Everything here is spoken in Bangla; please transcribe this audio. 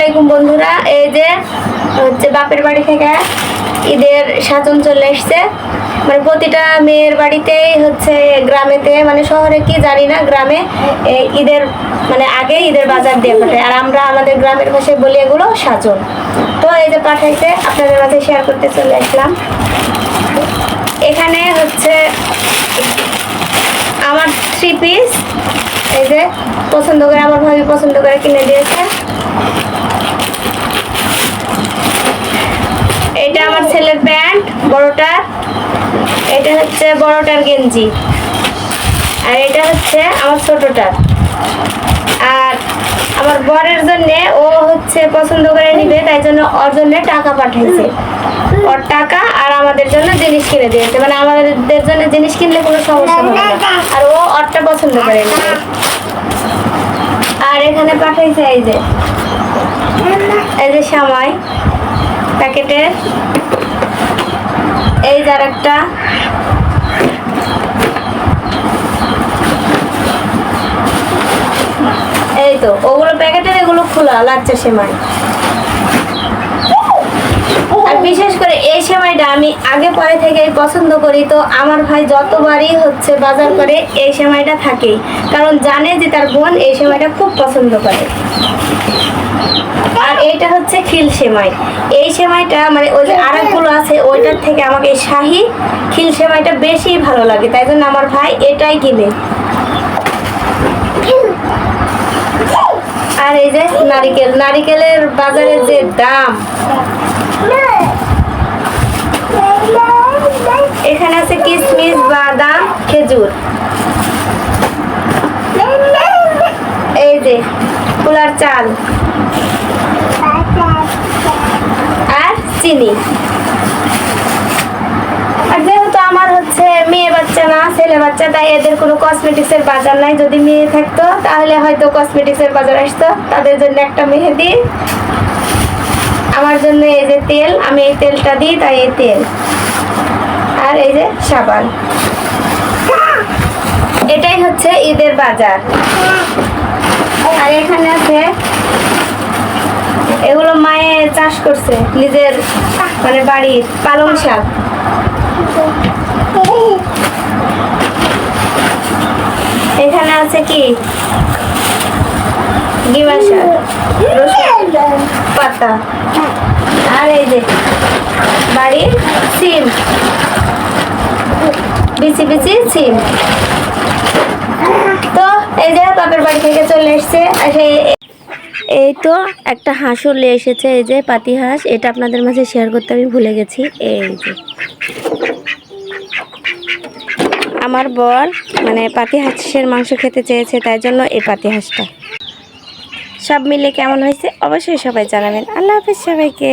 আলাইকুম বন্ধুরা। এই যে হচ্ছে বাপের বাড়ি থেকে ঈদের সাজন চলে এসছে। মানে প্রতিটা মেয়ের বাড়িতেই হচ্ছে গ্রামেতে, মানে শহরে কি জানি না, গ্রামে ঈদের মানে আগে ঈদের বাজার দিয়ে পাঠায়, আর আমরা আমাদের গ্রামের ভাষায় বলি এগুলো সাজন। তো এই যে পাঠাইতে আপনাদের মাঝে শেয়ার করতে চলে আসলাম। এখানে হচ্ছে আমার 3 পিস, এই যে পছন্দ করে আমার ভাবি পছন্দ করে কিনে দিয়েছে। এটা আমার ছেলের প্যান্ট বড়টার, এটা হচ্ছে বড়টার গেঞ্জি, আর এটা হচ্ছে আমার ছোটটার। আর আমার বরের জন্য ও হচ্ছে পছন্দ করে নিবে, তাই জন্য ওর জন্য টাকা পাঠাইছে, ওর টাকা আর আমাদের জন্য জিনিস কিনে দিয়েছে। মানে আমাদের জন্য জিনিস কিনলে কোনো সমস্যা হবে না, আর ও ওরটা পছন্দ করে নিবে। আর এখানে পাঠাইছে এই যে সামাই প্যাকেটে, এই যার একটা, এই তো ওগুলো প্যাকেটের, এগুলো খোলা লাচ্চা সেমাই। আর বিশেষ করে এই সেমাইটা আমি আগে পরে থেকেই পছন্দ করি। তো আমার ভাই যতবারই হচ্ছে বাজার করে এই সেমাইটা থাকেই, কারণ জানে যে তার বোন এই সেমাইটা খুব পছন্দ করে। আর এইটা হচ্ছে খিল সেমাই। এই সেমাইটা মানে ওই যে আরেকগুলো আছে ওইটার থেকে আমাকে এই শাহি খিল সেমাইটা বেশি ভালো লাগে, তাই জন্য আমার ভাই এটাই কিনে। আর এই যে নারিকেল, নারিকেলের বাজারের যে দাম, এখানে আছে কিশমিশ, বাদাম, খেজুর, এই যে কুলার চাল আর চিনি। আর যেহেতু আমার হচ্ছে মেয়ে বাচ্চা না ছেলে বাচ্চা, তাই এদের কোনো কসমেটিক্সের বাজার নাই। যদি মেয়ে থাকতো তাহলে হয়তো কসমেটিক্সের বাজার আসতো। তাদের জন্য একটা মেহেদি, আমার জন্য এই যে তেল, আমি এই তেলটা দিই তাই এই তেল, আর এই যে সাবান। এটাই হচ্ছে ঈদের বাজার। আর এখানে আছে এগুলো মায়ে চাষ করছে নিজের মানে বাড়ির পালং শাক। এখানে আছে কি গিমা শাক, রসুন পাতা, আর এই যে বাড়ির সিম, বিচি বিচি সিম। তো এই যে বাপের বাড়ি থেকে চলে এসছে। এই তো একটা হাঁসও নিয়ে এসেছে, এই যে পাতি হাঁস। এটা আপনাদের মাঝে শেয়ার করতে আমি ভুলে গেছি। এই যে আমার বর মানে পাতি হাঁসের মাংস খেতে চেয়েছে, তাই জন্য এই পাতি হাঁসটা। সব মিলে কেমন হয়েছে অবশ্যই সবাই জানাবেন। আল্লাহ হাফেজ সবাইকে।